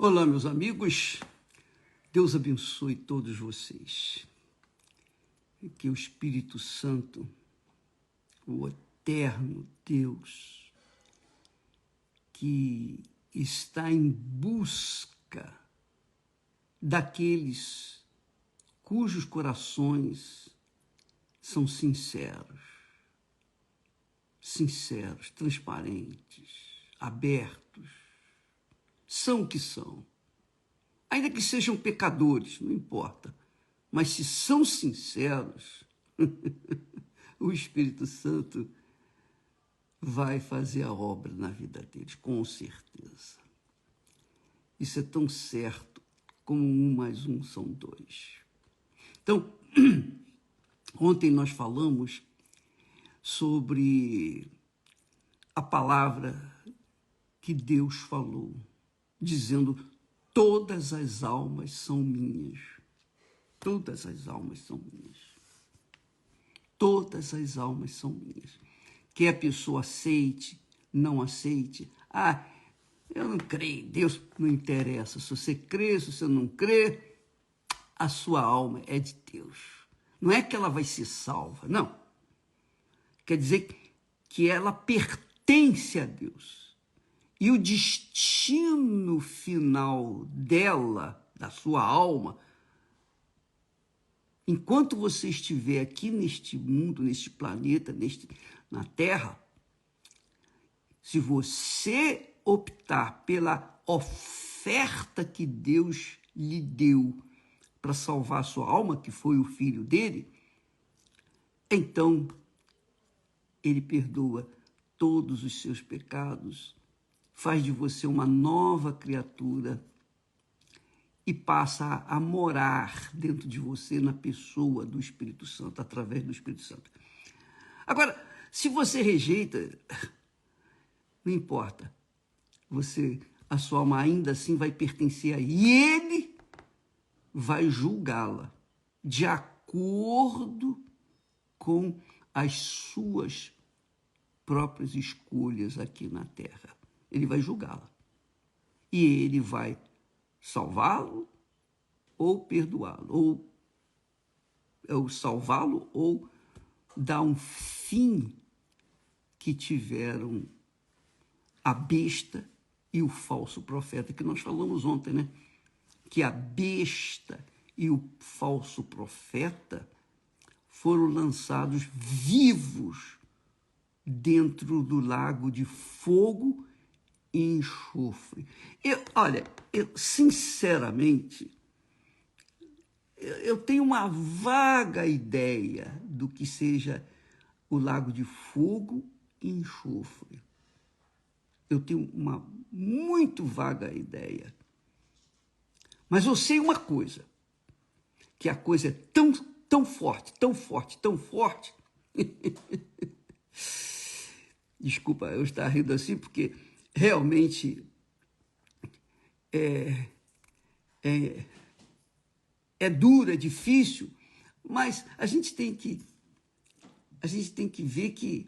Olá, meus amigos. Deus abençoe todos vocês. E que o Espírito Santo, o eterno Deus, que está em busca daqueles cujos corações são sinceros, transparentes, abertos, são o que são. Ainda que sejam pecadores, não importa. Mas se são sinceros, o Espírito Santo vai fazer a obra na vida deles, com certeza. Isso é tão certo como 1 mais 1 são 2. Então, ontem nós falamos sobre a palavra que Deus falou, dizendo: todas as almas são minhas. Todas as almas são minhas. Todas as almas são minhas. Quer a pessoa aceite, não aceite. Ah, eu não creio, Deus não interessa. Se você crê, se você não crê, a sua alma é de Deus. Não é que ela vai ser salva, não. Quer dizer que ela pertence a Deus. E o destino final dela, da sua alma, enquanto você estiver aqui neste mundo, neste planeta, na Terra, se você optar pela oferta que Deus lhe deu para salvar a sua alma, que foi o Filho dele, então ele perdoa todos os seus pecados, faz de você uma nova criatura e passa a morar dentro de você na pessoa do Espírito Santo, através do Espírito Santo. Agora, se você rejeita, não importa, a sua alma ainda assim vai pertencer a ele, e ele vai julgá-la de acordo com as suas próprias escolhas aqui na Terra. Ele vai julgá-la. E ele vai salvá-lo ou perdoá-lo. Ou salvá-lo ou dar um fim que tiveram a besta e o falso profeta, que nós falamos ontem, né? Que a besta e o falso profeta foram lançados vivos dentro do lago de fogo e enxofre. Sinceramente, eu tenho uma vaga ideia do que seja o lago de fogo e enxofre. Eu tenho uma muito vaga ideia. Mas eu sei uma coisa, que a coisa é tão forte, tão forte, tão forte. Desculpa eu estar rindo assim, porque realmente é duro, é difícil, mas a gente tem que ver que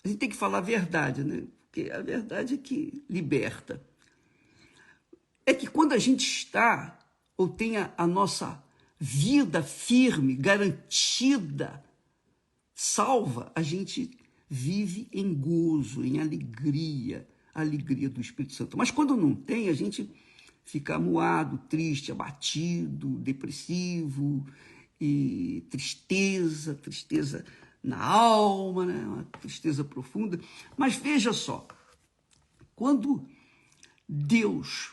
a gente tem que falar a verdade, né? Porque a verdade é que liberta. É que quando a gente está ou tem a nossa vida firme, garantida, salva, a gente vive em gozo, em alegria, a alegria do Espírito Santo. Mas quando não tem, a gente fica amuado, triste, abatido, depressivo, e tristeza na alma, né? Uma tristeza profunda. Mas veja só, quando Deus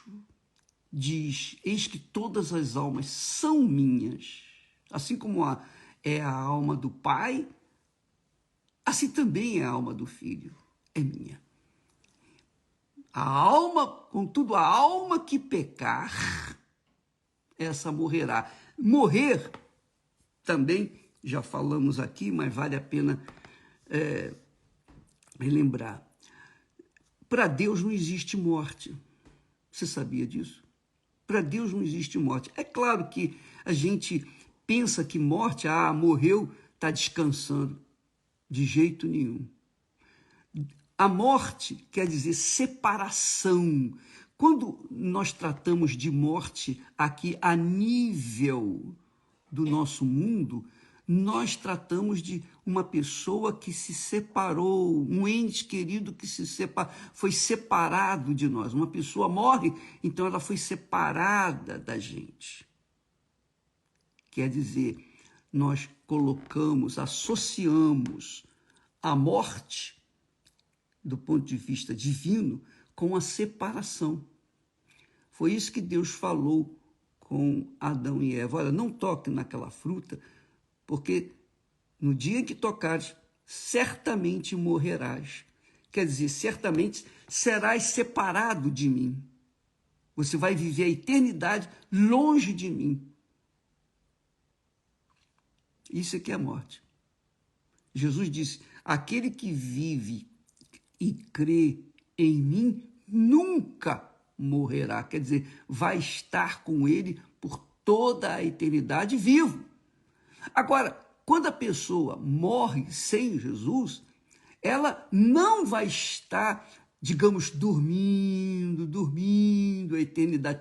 diz: eis que todas as almas são minhas, assim como é a alma do Pai, assim também é a alma do Filho, é minha. Contudo, a alma que pecar, essa morrerá. Morrer, também, já falamos aqui, mas vale a pena relembrar. Para Deus não existe morte. Você sabia disso? Para Deus não existe morte. É claro que a gente pensa que morte, morreu, está descansando. De jeito nenhum. A morte quer dizer separação. Quando nós tratamos de morte aqui a nível do nosso mundo, nós tratamos de uma pessoa que se separou, um ente querido que foi separado de nós. Uma pessoa morre, então ela foi separada da gente. Quer dizer, nós colocamos, associamos a morte, do ponto de vista divino, com a separação. Foi isso que Deus falou com Adão e Eva. Olha, não toque naquela fruta, porque no dia em que tocares, certamente morrerás. Quer dizer, certamente serás separado de mim. Você vai viver a eternidade longe de mim. Isso é que é a morte. Jesus disse, aquele que vive e crê em mim nunca morrerá. Quer dizer, vai estar com ele por toda a eternidade vivo. Agora, quando a pessoa morre sem Jesus, ela não vai estar, digamos, dormindo a eternidade.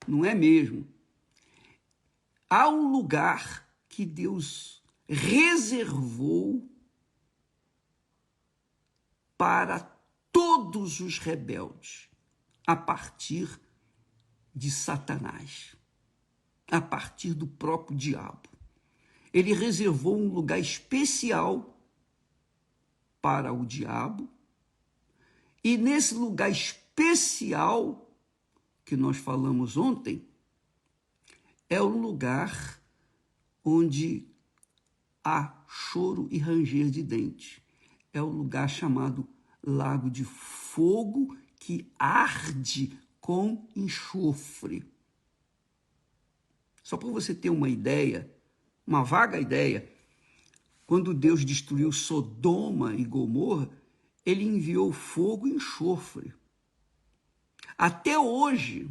Não é mesmo. Há um lugar que Deus reservou para todos os rebeldes, a partir de Satanás, a partir do próprio diabo. Ele reservou um lugar especial para o diabo, e nesse lugar especial que nós falamos ontem, é o lugar onde há choro e ranger de dentes. É o lugar chamado lago de fogo que arde com enxofre. Só para você ter uma ideia, uma vaga ideia, quando Deus destruiu Sodoma e Gomorra, ele enviou fogo e enxofre. Até hoje,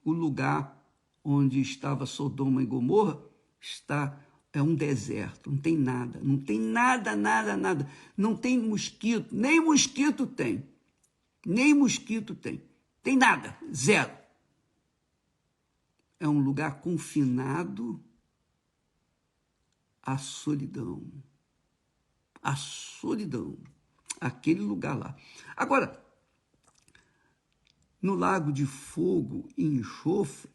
o lugar onde estava Sodoma e Gomorra é um deserto, não tem nada, nada. Não tem mosquito, nem mosquito tem. Tem nada, zero. É um lugar confinado à solidão. A solidão, aquele lugar lá. Agora, no lago de fogo e enxofre,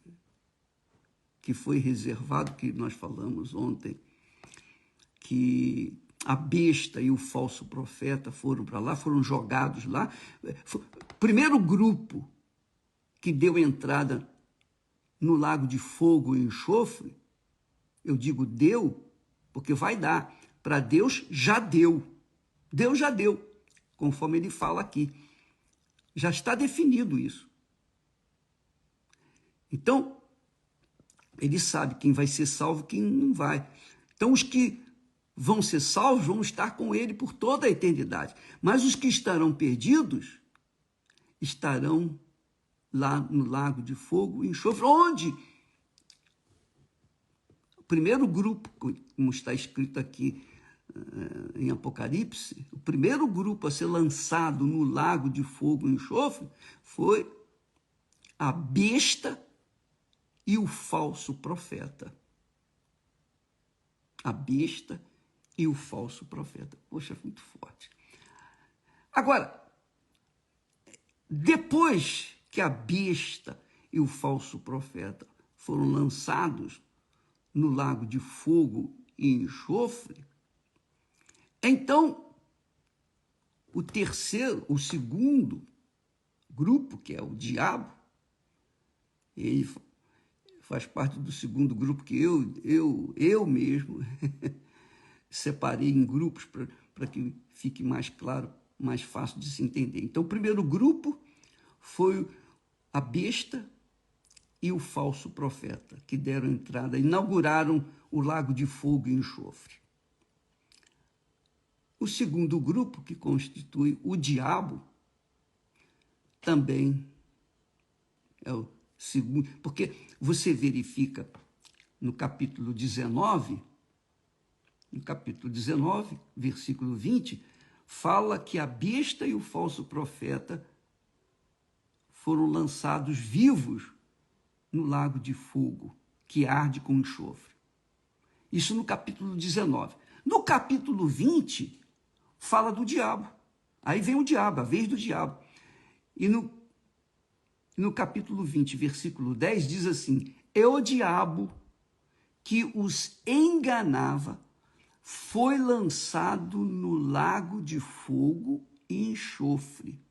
que foi reservado, que nós falamos ontem, que a besta e o falso profeta foram para lá, foram jogados lá. O primeiro grupo que deu entrada no lago de fogo e enxofre, eu digo deu, porque vai dar. Para Deus, já deu. Deus já deu, conforme ele fala aqui. Já está definido isso. Então, ele sabe quem vai ser salvo e quem não vai. Então, os que vão ser salvos vão estar com ele por toda a eternidade. Mas os que estarão perdidos estarão lá no lago de fogo e enxofre, onde o primeiro grupo, como está escrito aqui em Apocalipse, o primeiro grupo a ser lançado no lago de fogo e enxofre foi a besta e o falso profeta. A besta e o falso profeta. Poxa, muito forte. Agora, depois que a besta e o falso profeta foram lançados no lago de fogo e enxofre, então o segundo grupo, que é o diabo, ele faz parte do segundo grupo que eu mesmo separei em grupos para que fique mais claro, mais fácil de se entender. Então, o primeiro grupo foi a besta e o falso profeta, que deram entrada, inauguraram o lago de fogo e enxofre. O segundo grupo, que constitui o diabo, também é o segundo, porque você verifica no capítulo 19, versículo 20, fala que a besta e o falso profeta foram lançados vivos no lago de fogo, que arde com enxofre. Isso no capítulo 19. No capítulo 20, fala do diabo. Aí vem o diabo, a vez do diabo. E no capítulo 20, versículo 10, diz assim: é o diabo que os enganava, foi lançado no lago de fogo e enxofre,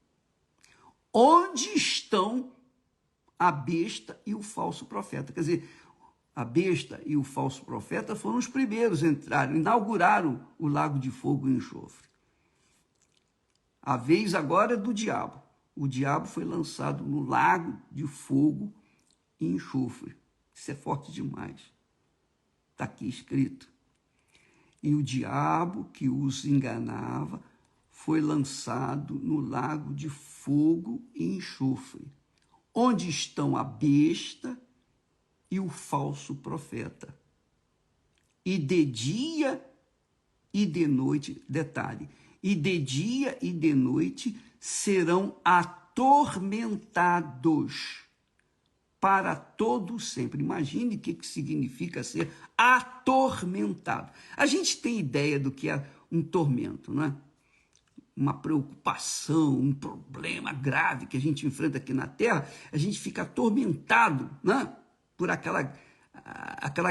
onde estão a besta e o falso profeta. Quer dizer, a besta e o falso profeta foram os primeiros a entrar, inauguraram o lago de fogo e enxofre. A vez agora é do diabo. O diabo foi lançado no lago de fogo e enxofre. Isso é forte demais. Está aqui escrito. E o diabo que os enganava foi lançado no lago de fogo e enxofre, onde estão a besta e o falso profeta. E de dia e de noite, detalhe, e de dia e de noite serão atormentados para todo sempre. Imagine o que significa ser atormentado. A gente tem ideia do que é um tormento, não é? Uma preocupação, um problema grave que a gente enfrenta aqui na Terra, a gente fica atormentado, né? Por aquela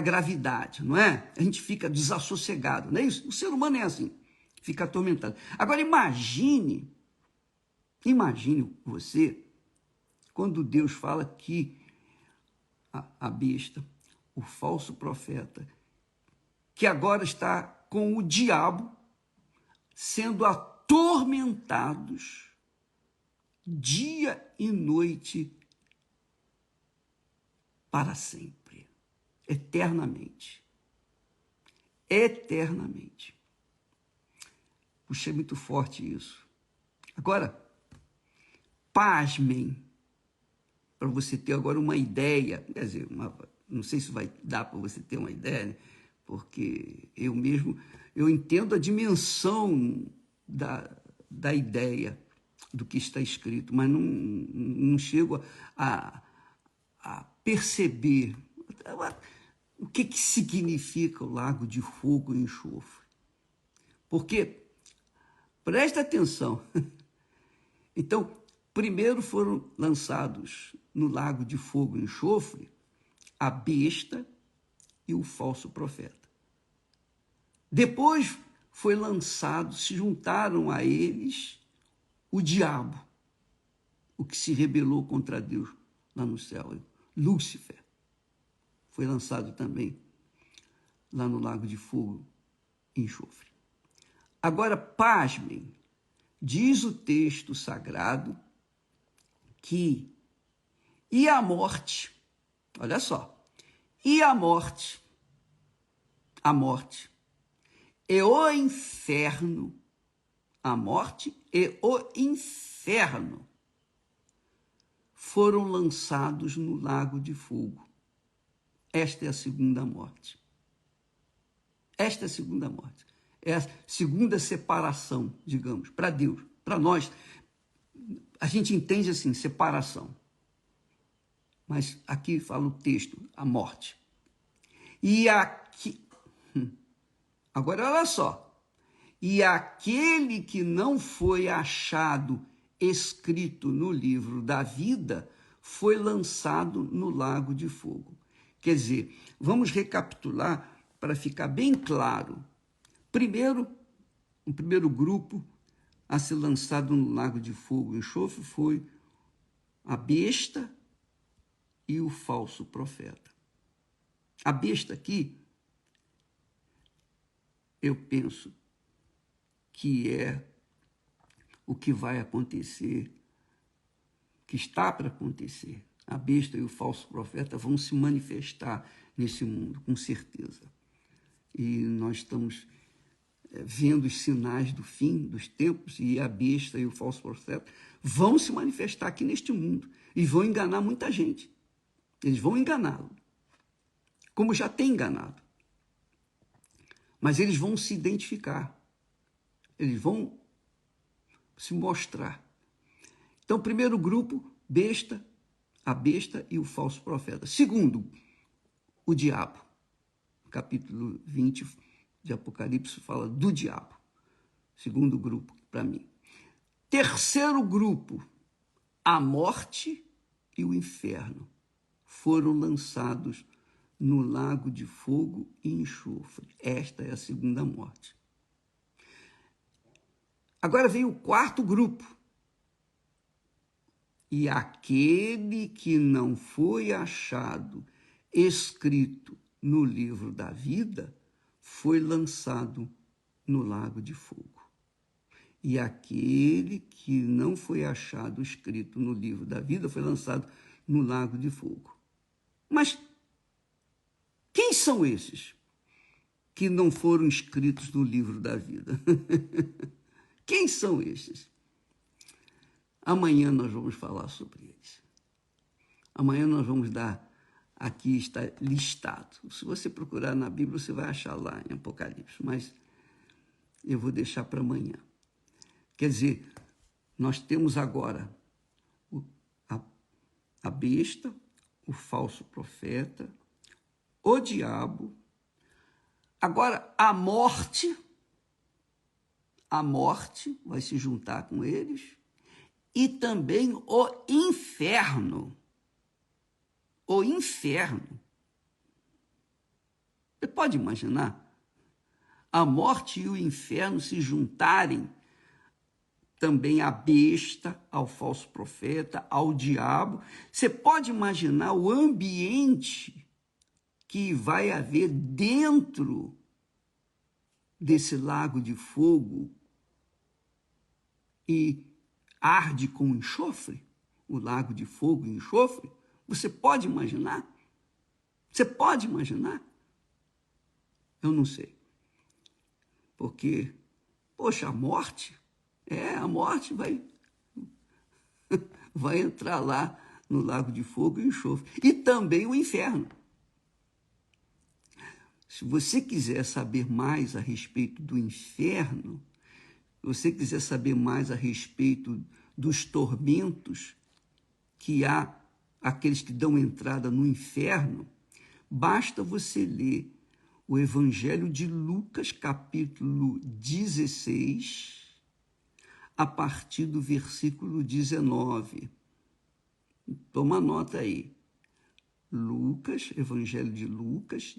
gravidade, não é? A gente fica desassossegado, não é isso? O ser humano é assim, fica atormentado. Agora imagine você, quando Deus fala que a besta, o falso profeta, que agora está com o diabo, sendo atormentados dia e noite para sempre, eternamente. Eternamente. Puxa, é muito forte isso. Agora, pasmem, para você ter agora uma ideia, quer dizer, não sei se vai dar para você ter uma ideia, né? Porque eu entendo a dimensão da ideia do que está escrito, mas não chego a perceber o que significa o lago de fogo e enxofre. Porque, presta atenção, então, primeiro foram lançados no lago de fogo e enxofre a besta e o falso profeta. Depois foi lançado, se juntaram a eles o diabo, o que se rebelou contra Deus lá no céu. Lúcifer foi lançado também lá no lago de fogo e enxofre. Agora, pasmem, diz o texto sagrado que e a morte, olha só, e a morte e o inferno, a morte e o inferno foram lançados no lago de fogo. Esta é a segunda morte. Esta é a segunda morte. É a segunda separação, digamos, para Deus. Para nós, a gente entende assim, separação. Mas aqui fala o texto, a morte. E aqui... Agora, olha só. E aquele que não foi achado escrito no livro da vida foi lançado no lago de fogo. Quer dizer, vamos recapitular para ficar bem claro. Primeiro, o primeiro grupo a ser lançado no lago de fogo e enxofre foi a besta e o falso profeta. A besta aqui, eu penso que é o que vai acontecer, que está para acontecer. A besta e o falso profeta vão se manifestar nesse mundo, com certeza. E nós estamos vendo os sinais do fim dos tempos, e a besta e o falso profeta vão se manifestar aqui neste mundo e vão enganar muita gente. Eles vão enganá-lo, como já tem enganado. Mas eles vão se identificar, eles vão se mostrar. Então, o primeiro grupo, a besta e o falso profeta. Segundo, o diabo. Capítulo 20 de Apocalipse fala do diabo. Segundo grupo, para mim. Terceiro grupo, a morte e o inferno foram lançados no lago de fogo e enxofre. Esta é a segunda morte. Agora vem o quarto grupo. E aquele que não foi achado escrito no livro da vida foi lançado no lago de fogo. E aquele que não foi achado escrito no livro da vida foi lançado no lago de fogo. Mas quem são esses que não foram escritos no livro da vida? Quem são esses? Amanhã nós vamos falar sobre eles. Amanhã nós vamos dar, aqui está listado. Se você procurar na Bíblia, você vai achar lá em Apocalipse, mas eu vou deixar para amanhã. Quer dizer, nós temos agora a besta, o falso profeta, o diabo. Agora, a morte vai se juntar com eles, e também o inferno. O inferno. Você pode imaginar? A morte e o inferno se juntarem também à besta, ao falso profeta, ao diabo. Você pode imaginar o ambiente que vai haver dentro desse lago de fogo e arde com enxofre? O lago de fogo e enxofre? Você pode imaginar? Você pode imaginar? Eu não sei. Porque, poxa, a morte vai entrar lá no lago de fogo e enxofre. E também o inferno. Se você quiser saber mais a respeito do inferno, se você quiser saber mais a respeito dos tormentos que há aqueles que dão entrada no inferno, basta você ler o Evangelho de Lucas, capítulo 16, a partir do versículo 19. Toma nota aí. Lucas, Evangelho de Lucas,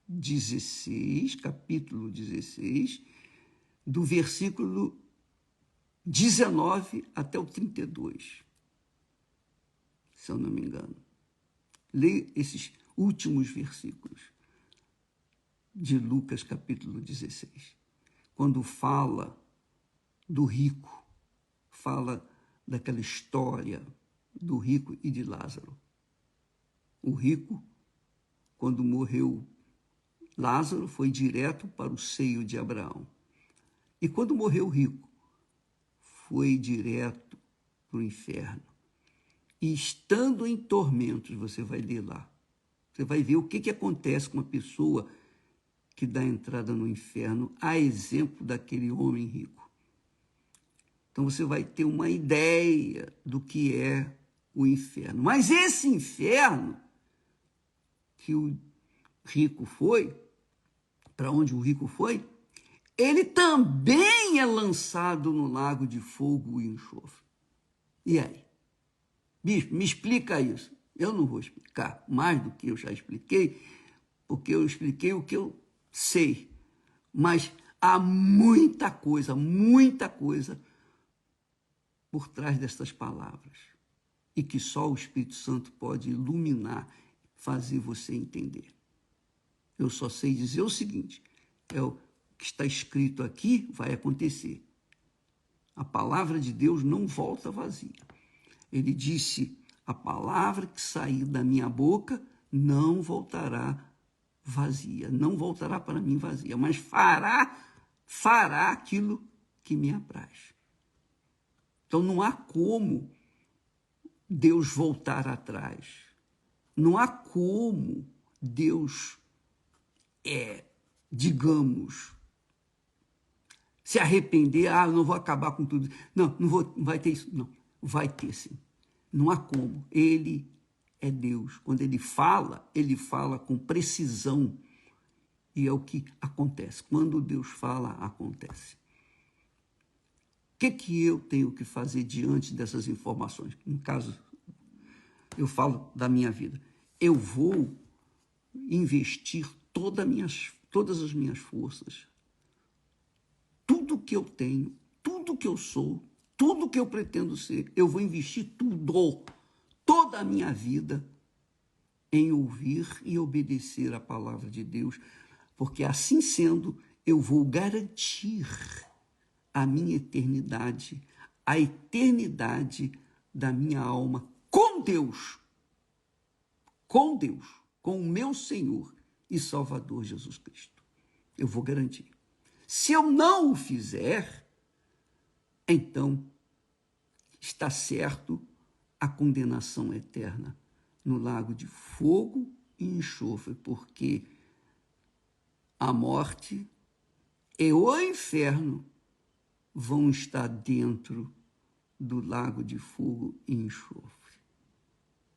16, capítulo 16, do versículo 19 até o 32. Se eu não me engano. Leia esses últimos versículos de Lucas, capítulo 16. Quando fala do rico, fala daquela história do rico e de Lázaro. O rico, quando morreu Lázaro, foi direto para o seio de Abraão. E quando morreu o rico, foi direto para o inferno. E estando em tormentos, você vai ler lá, você vai ver o que acontece com uma pessoa que dá entrada no inferno, a exemplo daquele homem rico. Então você vai ter uma ideia do que é o inferno. Mas esse inferno que o rico foi, para onde o rico foi, ele também é lançado no lago de fogo e enxofre. E aí? Bispo, me explica isso. Eu não vou explicar mais do que eu já expliquei, porque eu expliquei o que eu sei. Mas há muita coisa por trás destas palavras. E que só o Espírito Santo pode iluminar, fazer você entender. Eu só sei dizer o seguinte, o que está escrito aqui vai acontecer. A palavra de Deus não volta vazia. Ele disse, a palavra que sair da minha boca não voltará vazia, não voltará para mim vazia, mas fará aquilo que me apraz. Então não há como Deus voltar atrás. Não há como Deus, digamos, se arrepender, não vou acabar com tudo. Não vai ter isso. Não, vai ter sim. Não há como. Ele é Deus. Quando ele fala com precisão. E é o que acontece. Quando Deus fala, acontece. O que eu tenho que fazer diante dessas informações? No caso, eu falo da minha vida. Eu vou investir todas as minhas forças, tudo que eu tenho, tudo que eu sou, tudo que eu pretendo ser, eu vou investir tudo, toda a minha vida, em ouvir e obedecer a palavra de Deus, porque assim sendo, eu vou garantir a minha eternidade, a eternidade da minha alma com Deus, com o meu Senhor e Salvador Jesus Cristo. Eu vou garantir. Se eu não o fizer, então está certo a condenação eterna no lago de fogo e enxofre, porque a morte e o inferno vão estar dentro do lago de fogo e enxofre.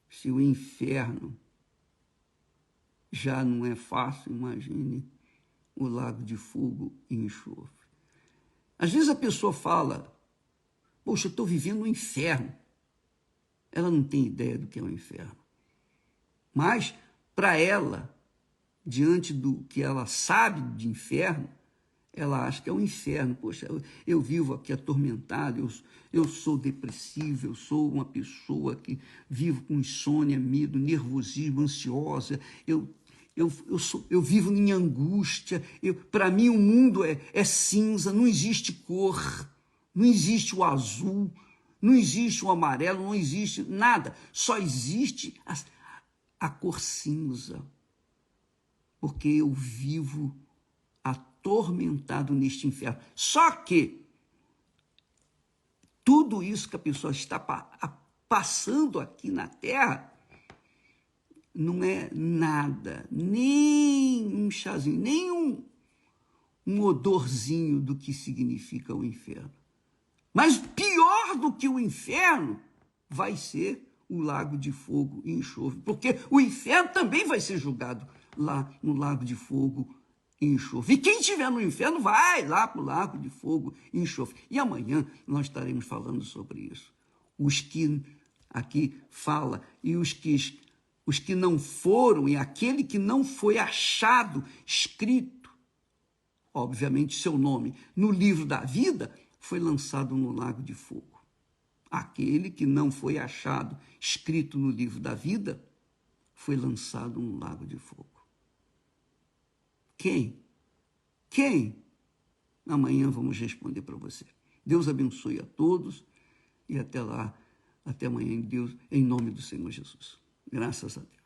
Se o inferno já não é fácil, imagine o lago de fogo e enxofre. Às vezes a pessoa fala, poxa, eu estou vivendo um inferno. Ela não tem ideia do que é um inferno. Mas, para ela, diante do que ela sabe de inferno, ela acha que é um inferno. Poxa, eu vivo aqui atormentado, eu sou depressivo, eu sou uma pessoa que vivo com insônia, medo, nervosismo, ansiosa, eu vivo em angústia, para mim o mundo é cinza, não existe cor, não existe o azul, não existe o amarelo, não existe nada, só existe a cor cinza, porque eu vivo atormentado neste inferno. Só que tudo isso que a pessoa está passando aqui na Terra não é nada, nem um chazinho, nem um odorzinho do que significa o inferno. Mas pior do que o inferno vai ser o lago de fogo e enxofre, porque o inferno também vai ser julgado lá no lago de fogo e enxofre. E quem estiver no inferno vai lá para o lago de fogo e enxofre. E amanhã nós estaremos falando sobre isso. Os que aqui fala e os que não foram, e aquele que não foi achado, escrito, obviamente seu nome, no livro da vida, foi lançado no lago de fogo. Aquele que não foi achado, escrito no livro da vida, foi lançado no lago de fogo. Quem? Amanhã vamos responder para você. Deus abençoe a todos e até lá, até amanhã em Deus, em nome do Senhor Jesus. Graças a Deus.